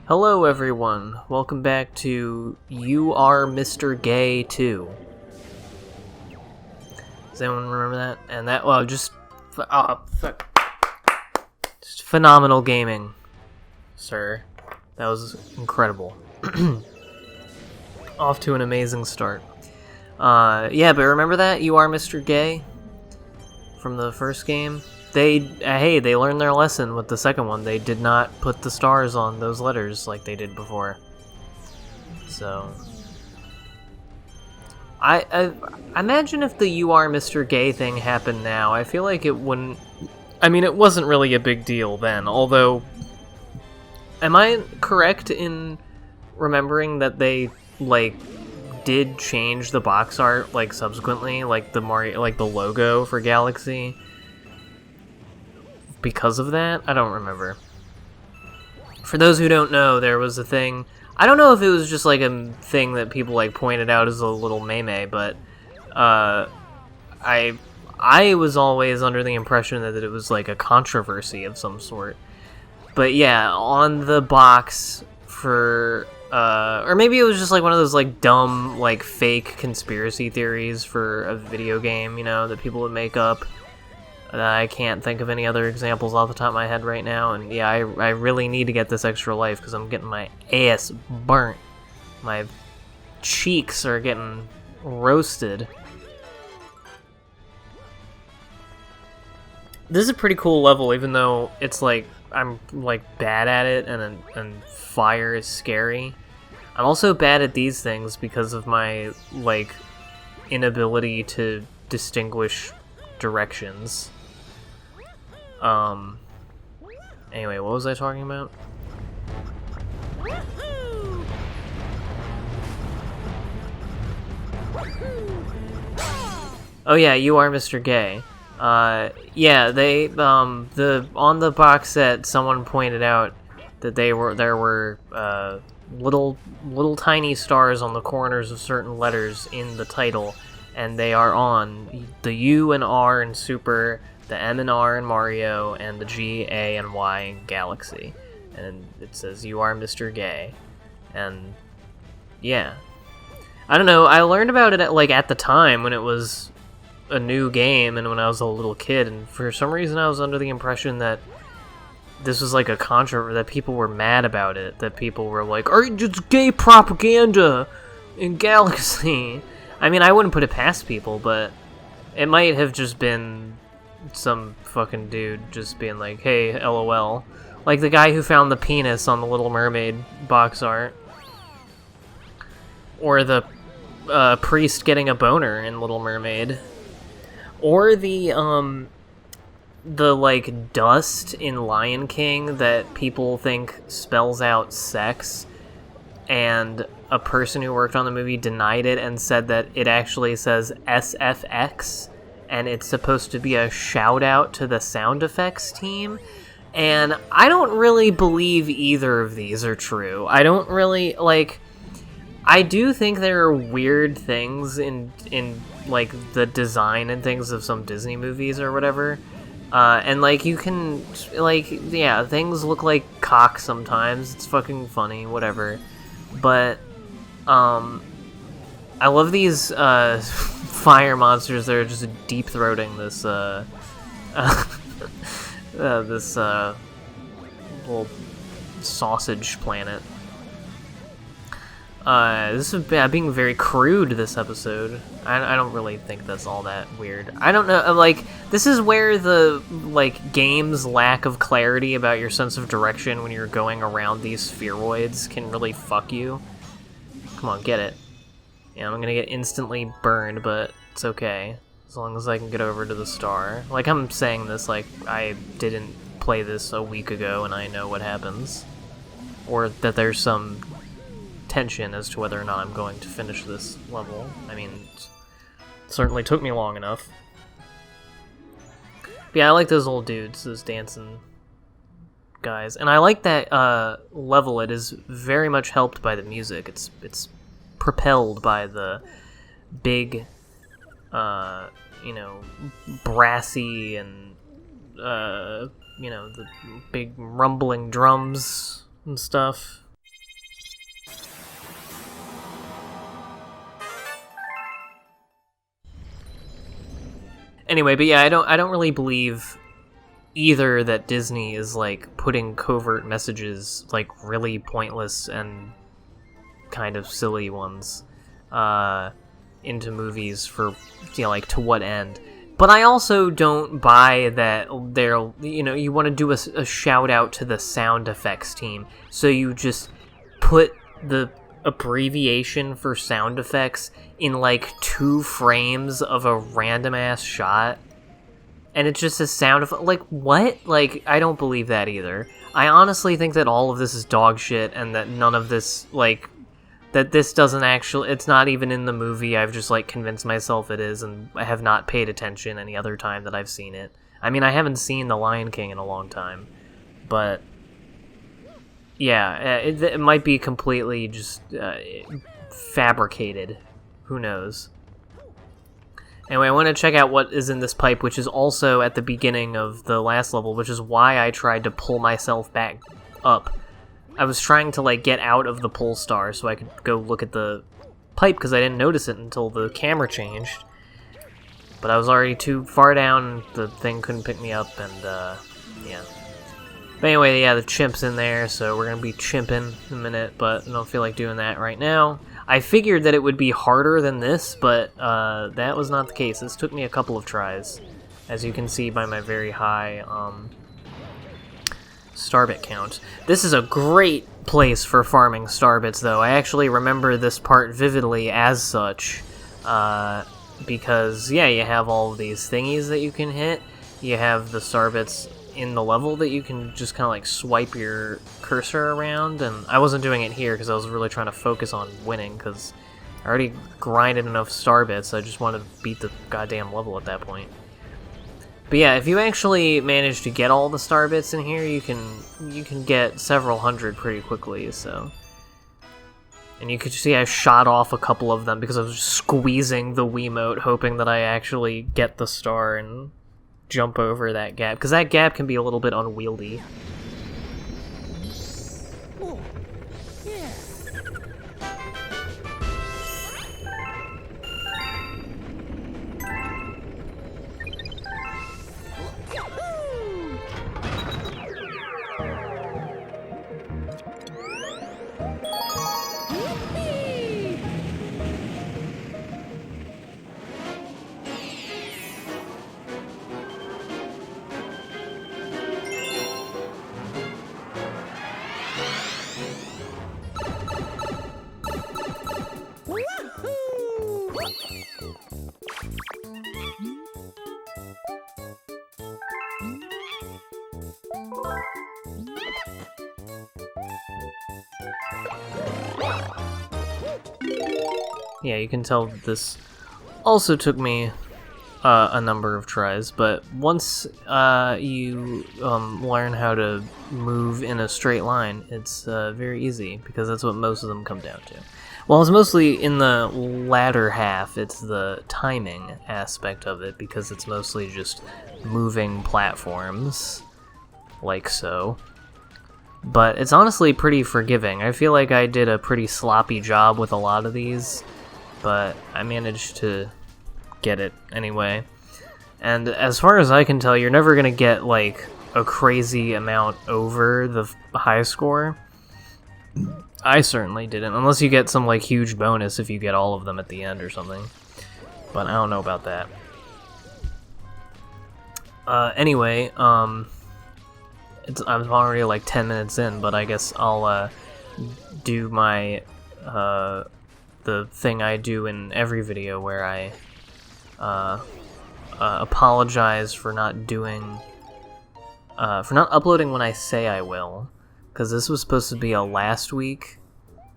Hello everyone, welcome back to You Are Mr. Gay 2. Does anyone remember that? And that, well, just phenomenal gaming, sir. That was incredible. Off to an amazing start. Yeah, but remember that? You Are Mr. Gay? From the first game? They learned their lesson with the second one. They did not put the stars on those letters like they did before. So, I imagine if the You Are Mr. Gay thing happened now, I feel like it wouldn't... I mean, it wasn't really a big deal then, although... Am I correct in remembering that they, like, did change the box art, like, subsequently? Like, the Mario, like, the logo for Galaxy? Because of that? I don't remember. For those who don't know, there was a thing... I don't know if it was just, like, a thing that people, like, pointed out as a little meme, but, I was always under the impression that it was, like, a controversy of some sort. But, yeah, on the box for, or maybe it was just, like, one of those, like, dumb, like, fake conspiracy theories for a video game, you know, that people would make up. I can't think of any other examples off the top of my head right now, and yeah, I really need to get this extra life because I'm getting my ass burnt. My cheeks are getting roasted. This is a pretty cool level, even though it's like, I'm like bad at it, and fire is scary. I'm also bad at these things because of my, like, inability to distinguish directions. Anyway, what was I talking about? Oh yeah, You Are Mr. Gay. Yeah, they, on the box set, someone pointed out that there were, little tiny stars on the corners of certain letters in the title, and they are on the U and R in Super, the M and R in Mario, and the G, A, and Y in Galaxy. And it says, You Are Mr. Gay. And, yeah. I don't know, I learned about it at the time when it was a new game and when I was a little kid, and for some reason I was under the impression that this was like a controversy, that people were mad about it, that people were like, it's gay propaganda in Galaxy. I mean, I wouldn't put it past people, but it might have just been some fucking dude just being like, hey, LOL. Like the guy who found the penis on the Little Mermaid box art. Or the priest getting a boner in Little Mermaid. Or the like, dust in Lion King that people think spells out sex, and a person who worked on the movie denied it and said that it actually says SFX, and it's supposed to be a shout out to the sound effects team. And I don't really believe either of these are true. I don't really, like, I do think there are weird things in like the design and things of some Disney movies or whatever. And like you can, like, yeah, things look like cock sometimes. It's fucking funny, whatever. But I love these fire monsters that are just deep-throating this this little sausage planet. This is being very crude, this episode. I don't really think that's all that weird. I don't know, like, this is where the, like, game's lack of clarity about your sense of direction when you're going around these spheroids can really fuck you. Come on, get it. Yeah, I'm gonna get instantly burned, but it's okay. As long as I can get over to the star. Like, I'm saying this like I didn't play this a week ago and I know what happens. Or that there's some tension as to whether or not I'm going to finish this level. I mean, it certainly took me long enough. But yeah, I like those old dudes, those dancing guys. And I like that level. It is very much helped by the music. It's propelled by the big, you know, brassy and, you know, the big rumbling drums and stuff. Anyway, but yeah, I don't really believe either that Disney is like putting covert messages, like really pointless and kind of silly ones, into movies for, you know, like, to what end. But I also don't buy that they're, you know, you want to do a shout out to the sound effects team, so you just put the abbreviation for sound effects in like 2 frames of a random ass shot, and it's just a sound of, like, what? Like, I don't believe that either. I honestly think that all of this is dog shit, and that none of this, like, that this doesn't actually, it's not even in the movie. I've just, like, convinced myself it is, and I have not paid attention any other time that I've seen it. I mean, I haven't seen The Lion King in a long time, but yeah, it might be completely just fabricated. Who knows? Anyway, I want to check out what is in this pipe, which is also at the beginning of the last level, which is why I tried to pull myself back up. I was trying to, like, get out of the pole star so I could go look at the pipe, because I didn't notice it until the camera changed. But I was already too far down, the thing couldn't pick me up, and, yeah. But anyway, yeah, the chimp's in there, so we're gonna be chimping in a minute, but I don't feel like doing that right now. I figured that it would be harder than this, but that was not the case. This took me a couple of tries, as you can see by my very high starbit count. This is a great place for farming starbits, though. I actually remember this part vividly as such, because, yeah, you have all of these thingies that you can hit. You have the starbits in the level that you can just kind of, like, swipe your cursor around, and I wasn't doing it here because I was really trying to focus on winning, because I already grinded enough starbits. I just wanted to beat the goddamn level at that point. But yeah, if you actually manage to get all the starbits in here, you can get several hundred pretty quickly, so. And you could see I shot off a couple of them because I was squeezing the Wiimote, hoping that I actually get the star and jump over that gap, because that gap can be a little bit unwieldy. Oh, yeah. Yeah, you can tell that this also took me a number of tries, but once you learn how to move in a straight line, it's very easy, because that's what most of them come down to. Well, it's mostly in the latter half, it's the timing aspect of it, because it's mostly just moving platforms, like so. But it's honestly pretty forgiving. I feel like I did a pretty sloppy job with a lot of these, but I managed to get it anyway. And as far as I can tell, you're never gonna get, like, a crazy amount over the high score. I certainly didn't, unless you get some, like, huge bonus if you get all of them at the end or something. But I don't know about that. Anyway, I'm already like 10 minutes in, but I guess I'll do my the thing I do in every video where I apologize for not doing for not uploading when I say I will, because this was supposed to be a last week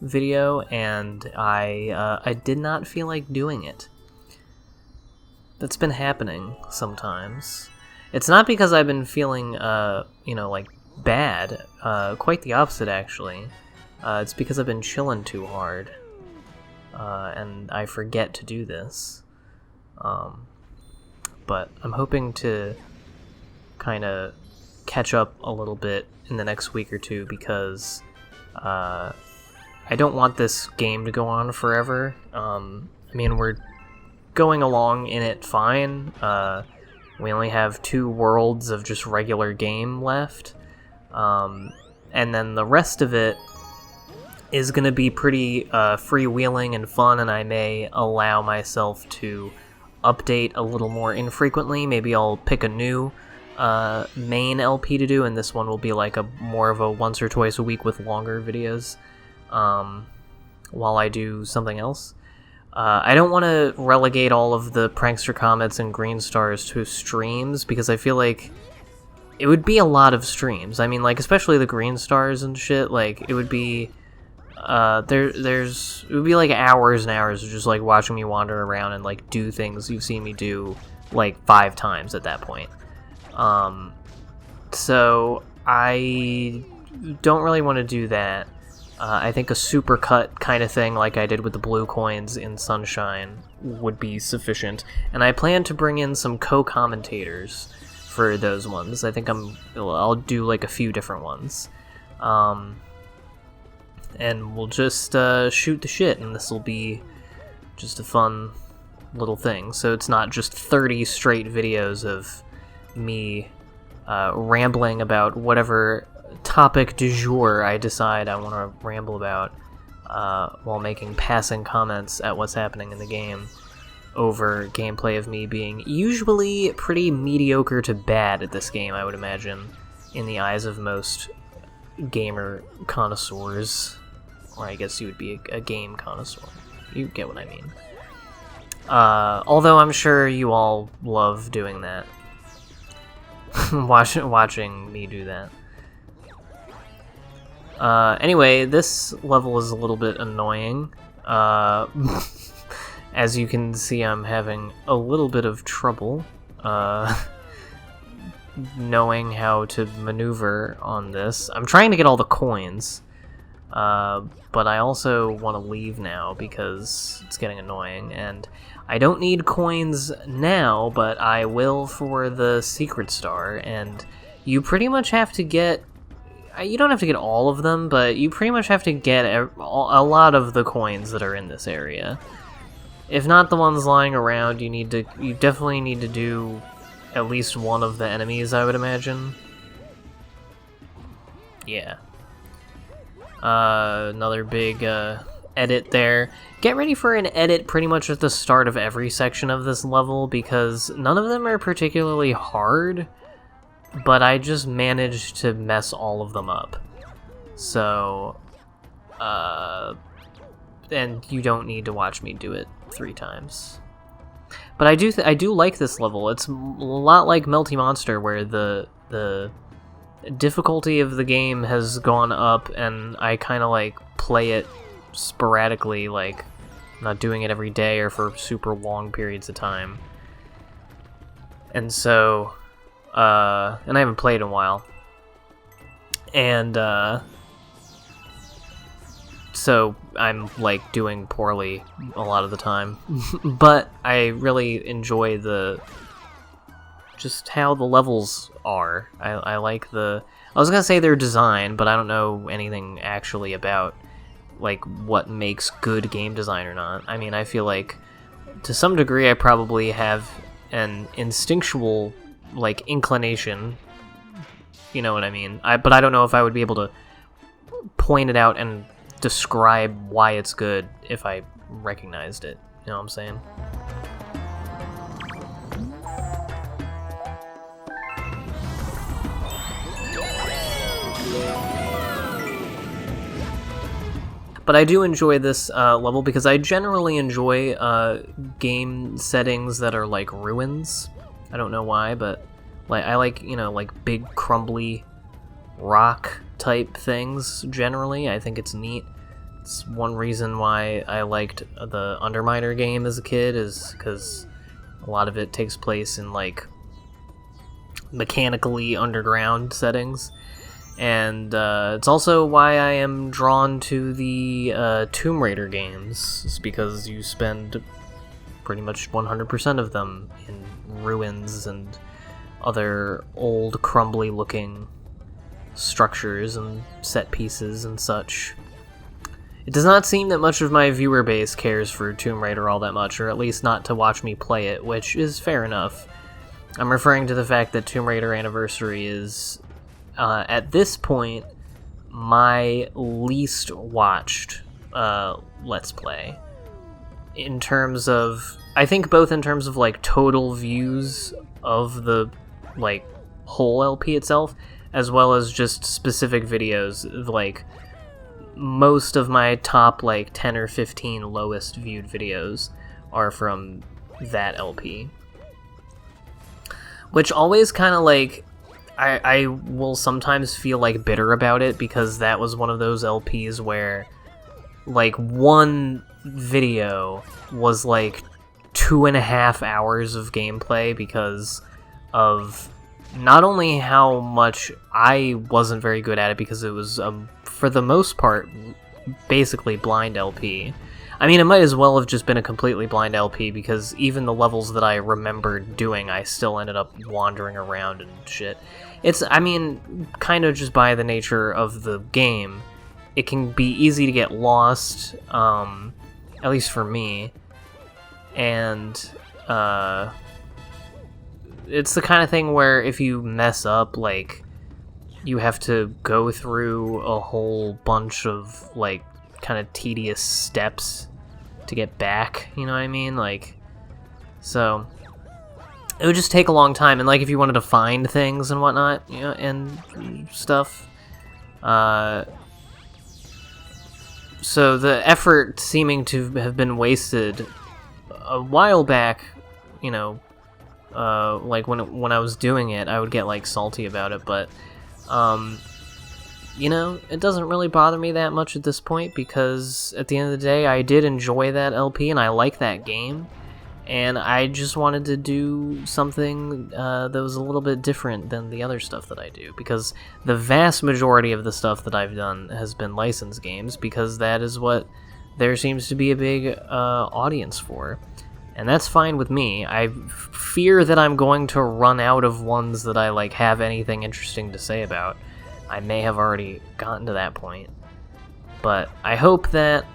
video and I did not feel like doing it. That's been happening sometimes. It's not because I've been feeling, you know, like, bad. Quite the opposite, actually. It's because I've been chilling too hard. And I forget to do this. But I'm hoping to kind of catch up a little bit in the next week or two, because I don't want this game to go on forever. I mean, we're going along in it fine. We only have 2 worlds of just regular game left. And then the rest of it is going to be pretty freewheeling and fun, and I may allow myself to update a little more infrequently. Maybe I'll pick a new main LP to do, and this one will be like more of a once or twice a week with longer videos while I do something else. I don't want to relegate all of the Prankster Comets and Green Stars to streams, because I feel like it would be a lot of streams. I mean, like, especially the Green Stars and shit, like, it would be it would be like hours and hours of just like watching me wander around and like do things you've seen me do like 5 times at that point. So I don't really want to do that. I think a supercut kind of thing like I did with the blue coins in Sunshine would be sufficient, and I plan to bring in some co-commentators for those ones. I think I'll do like a few different ones. And we'll just shoot the shit, and this will be just a fun little thing. So it's not just 30 straight videos of me rambling about whatever topic du jour I decide I want to ramble about while making passing comments at what's happening in the game over gameplay of me being usually pretty mediocre to bad at this game, I would imagine, in the eyes of most gamer connoisseurs. Or I guess you would be a game connoisseur. You get what I mean. Although I'm sure you all love doing that. watching me do that. Anyway, this level is a little bit annoying. As you can see, I'm having a little bit of trouble knowing how to maneuver on this. I'm trying to get all the coins. But I also want to leave now because it's getting annoying, and I don't need coins now, but I will for the secret star, and you pretty much have to get... You don't have to get all of them, but you pretty much have to get a lot of the coins that are in this area. If not the ones lying around, you definitely need to do at least one of the enemies, I would imagine. Yeah. Another big edit there. Get ready for an edit pretty much at the start of every section of this level, because none of them are particularly hard, but I just managed to mess all of them up. So, and you don't need to watch me do it 3 times. But I do like this level. It's a lot like Melty Monster, where the difficulty of the game has gone up, and I kind of like play it sporadically, like not doing it every day or for super long periods of time. And so, and I haven't played in a while. And, so I'm like doing poorly a lot of the time. But I really enjoy just how the levels are. I like I was gonna say their design, but I don't know anything actually about like what makes good game design or not. I mean, I feel like to some degree I probably have an instinctual like inclination, you know what I mean? But I don't know if I would be able to point it out and describe why it's good if I recognized it. You know what I'm saying? But I do enjoy this level because I generally enjoy game settings that are like ruins. I don't know why, but like I like, you know, like big crumbly rock type things generally. I think it's neat. It's one reason why I liked the Underminer game as a kid, is because a lot of it takes place in like mechanically underground settings. And it's also why I am drawn to the Tomb Raider games. It's because you spend pretty much 100% of them in ruins and other old, crumbly-looking structures and set pieces and such. It does not seem that much of my viewer base cares for Tomb Raider all that much, or at least not to watch me play it, which is fair enough. I'm referring to the fact that Tomb Raider Anniversary is, at this point, my least watched Let's Play. In terms of, I think both in terms of, like, total views of the, like, whole LP itself, as well as just specific videos. Like, most of my top, like, 10 or 15 lowest viewed videos are from that LP. Which always kind of, like, I will sometimes feel, like, bitter about it, because that was one of those LPs where, like, one video was, like, 2.5 hours of gameplay because of not only how much I wasn't very good at it, because it was, for the most part, basically blind LP. I mean, it might as well have just been a completely blind LP, because even the levels that I remembered doing, I still ended up wandering around and shit. It's, I mean, kind of just by the nature of the game, it can be easy to get lost, at least for me, and, it's the kind of thing where if you mess up, like, you have to go through a whole bunch of, like, kind of tedious steps to get back, you know what I mean? Like, so it would just take a long time, and, like, if you wanted to find things and whatnot, you know, and stuff, so the effort seeming to have been wasted a while back, you know, like, when I was doing it, I would get, like, salty about it, but, you know, it doesn't really bother me that much at this point, because at the end of the day, I did enjoy that LP, and I like that game, and I just wanted to do something that was a little bit different than the other stuff that I do, because the vast majority of the stuff that I've done has been licensed games, because that is what there seems to be a big audience for. And that's fine with me. I fear that I'm going to run out of ones that I, like, have anything interesting to say about. I may have already gotten to that point. But I hope that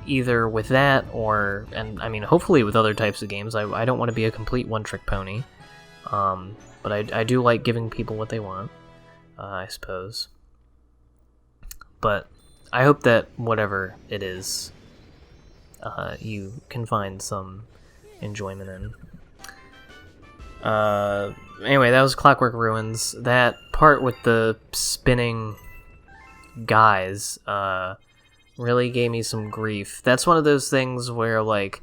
either with that or, and I mean, hopefully with other types of games, I don't want to be a complete one-trick pony. But I do like giving people what they want, I suppose. But I hope that whatever it is, you can find some enjoyment in. Anyway, that was Clockwork Ruins. That part with the spinning guys really gave me some grief. That's one of those things where, like,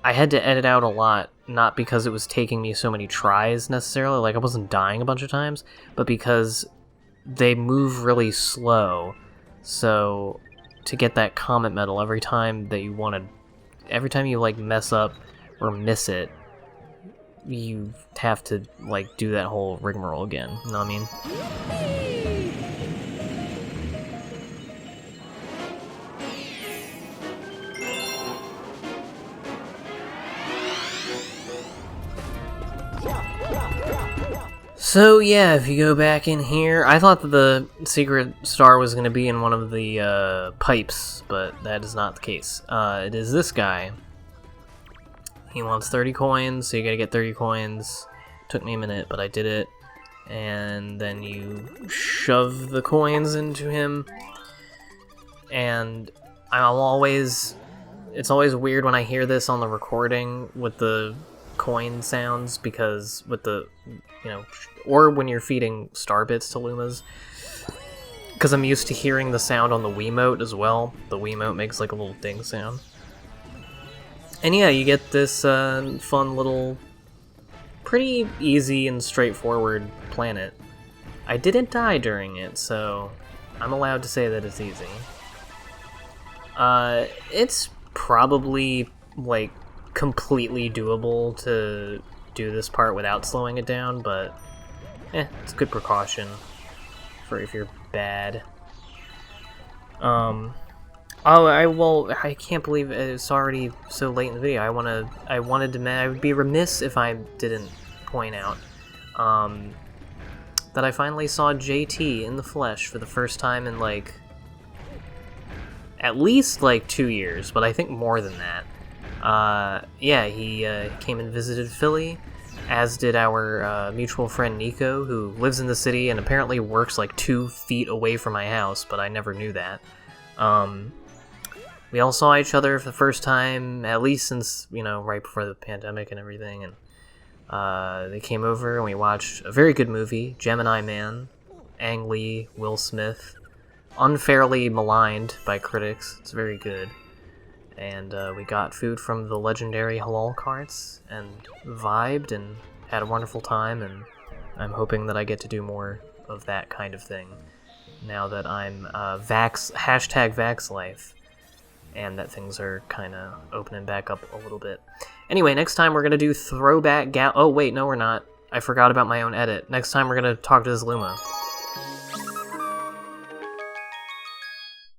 I had to edit out a lot, not because it was taking me so many tries necessarily, like I wasn't dying a bunch of times, but because they move really slow. So to get that comet medal every time that you want to, every time you, like, mess up or miss it, you have to, like, do that whole rigmarole again. You know what I mean? So yeah, if you go back in here, I thought that the secret star was going to be in one of the pipes, but that is not the case. It is this guy. He wants 30 coins, so you gotta get 30 coins. Took me a minute, but I did it. And then you shove the coins into him. And it's always weird when I hear this on the recording with the coin sounds, because with the, you know, or when you're feeding star bits to Lumas, because I'm used to hearing the sound on the Wiimote as well. The Wiimote makes, like, a little ding sound. And yeah, you get this fun little, pretty easy and straightforward planet. I didn't die during it, so I'm allowed to say that it's easy. It's probably, like, completely doable to do this part without slowing it down, but it's good precaution for if you're bad. I can't believe it's already so late in the video. I would be remiss if I didn't point out that I finally saw JT in the flesh for the first time in, like, at least, like, 2 years, but I think more than that. Yeah, he came and visited Philly, as did our mutual friend Nico, who lives in the city and apparently works like 2 feet away from my house, but I never knew that. We all saw each other for the first time, at least since, right before the pandemic and everything, and they came over and we watched a very good movie, Gemini Man, Ang Lee, Will Smith, unfairly maligned by critics. It's very good. And we got food from the legendary halal carts and vibed and had a wonderful time, and I'm hoping that I get to do more of that kind of thing now that I'm #vax life, and that things are kind of opening back up a little bit. Anyway, next time we're going to do Throwback oh wait, no we're not. I forgot about my own edit. Next time we're going to talk to this Luma.